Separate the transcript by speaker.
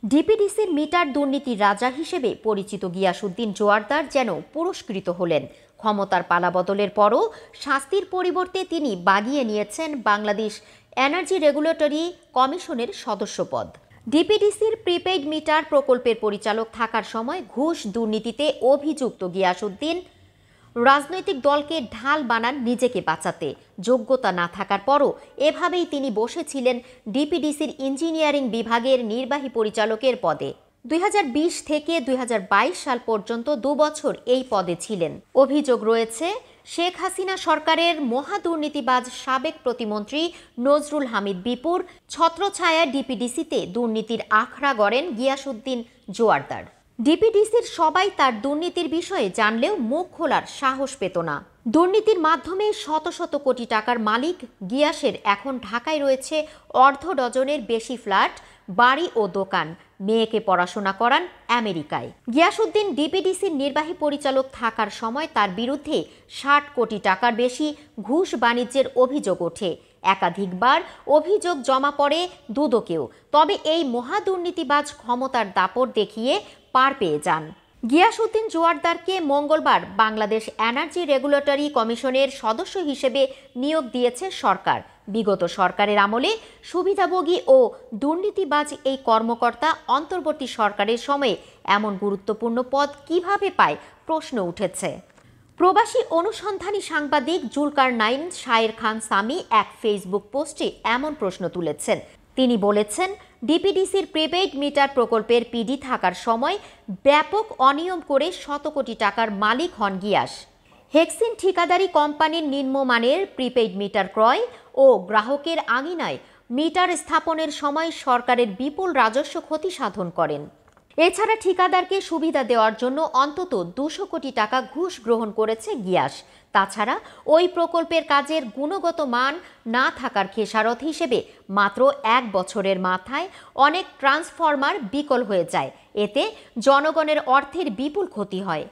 Speaker 1: ডিপিডিসির metre দুর্নীতির রাজা হিসেবে পরিচিত গিয়াসউদ্দিন জোয়ারদার যেন পুরস্কৃত হলেন। ক্ষমতার পালাবদলের পরও শাস্তির পরিবর্তে তিনি বাগিয়ে নিয়েছেন বাংলাদেশ এনার্জি রেগুলেটরি কমিশনের সদস্যপদ। ডিপিডিসির প্রিপেইড মিটার প্রকল্পের পরিচালক থাকার সময় ঘুষ দুর্নীতিতে অভিযুক্ত গিয়াসউদ্দিন রাজনৈতিক দলকে ঢাল বানান নিজেকে বাঁচাতে। যোগ্যতা না থাকার পরও এভাবেই তিনি বসেছিলেন ডিপিডিসির ইঞ্জিনিয়ারিং বিভাগের নির্বাহী পরিচালকের পদে। 2020 থেকে 2022 সাল পর্যন্ত 2 বছর এই পদে ছিলেন। অভিযোগ রয়েছে, শেখ হাসিনা সরকারের মহাদুর্নীতিবাজ সাবেক প্রতিমন্ত্রী নজরুল হামিদ বিপুর ছত্রছায়ায় ডিপিডিসিতে দুর্নীতির আখড়া গড়েন গিয়াসউদ্দিন জোয়ারদার। ডিপিডিসির সবাই তার দুর্নীতির বিষয়ে জানলেও মুখ খোলার সাহস পেত না। দুর্নীতির মাধ্যমে শত শত কোটি টাকার মালিক গিয়াসের এখন ঢাকায় রয়েছে অর্ধ ডজনের বেশি ফ্ল্যাট, বাড়ি ও দোকান। মেয়েকে পড়াশোনা করান আমেরিকায়। গিয়াসউদ্দিন ডিপিডিসির নির্বাহী পরিচালক থাকার সময় তার বিরুদ্ধে 60 কোটি টাকার বেশি ঘুষ বাণিজ্যের অভিযোগ ওঠে। একাধিকবার অভিযোগ জমা পড়ে দুদকেও। তবে এই মহাদুর্নীতিবাজ ক্ষমতার দাপট দেখিয়ে পার পেয়ে যান। গিয়াসউদ্দিন জোয়ারদারকে মঙ্গলবার বাংলাদেশ এনার্জি রেগুলেটরি কমিশনের সদস্য হিসেবে নিয়োগ দিয়েছে সরকার। বিগত সরকারের আমলে সুবিধাভোগী ও দুর্নীতিবাজ এই কর্মকর্তা অন্তর্বর্তী সরকারের সময়ে এমন গুরুত্বপূর্ণ পদ কিভাবে পায় প্রশ্ন উঠেছে। প্রবাসী অনুসন্ধানী সাংবাদিক জুলকারনাইন শায়ের খান সামি এক ফেসবুক পোস্টে এমন প্রশ্ন তুলেছেন। তিনি বলেছেন, ডিপিডিসির প্রিপেইড মিটার প্রকল্পের পিডি থাকার সময় ব্যাপক অনিয়ম করে শত কোটি টাকার মালিক হন গিয়াস। হেক্সিন ঠিকাদারি কোম্পানির নিম্নমানের প্রিপেইড মিটার ক্রয় ও গ্রাহকের আঙিনায় মিটার স্থাপনের সময় সরকারের বিপুল রাজস্ব ক্ষতি সাধন করেন। এছাড়া ঠিকাদারকে সুবিধা দেওয়ার জন্য অন্তত 200 কোটি টাকা ঘুষ গ্রহণ করেছে গিয়াস। তাছাড়া ওই প্রকল্পের কাজের গুণগত মান না থাকার খেসারত হিসেবে মাত্র 1 বছরের মাথায় অনেক ট্রান্সফরমার বিকল হয়ে যায়। এতে জনগণের অর্থের বিপুল ক্ষতি হয়।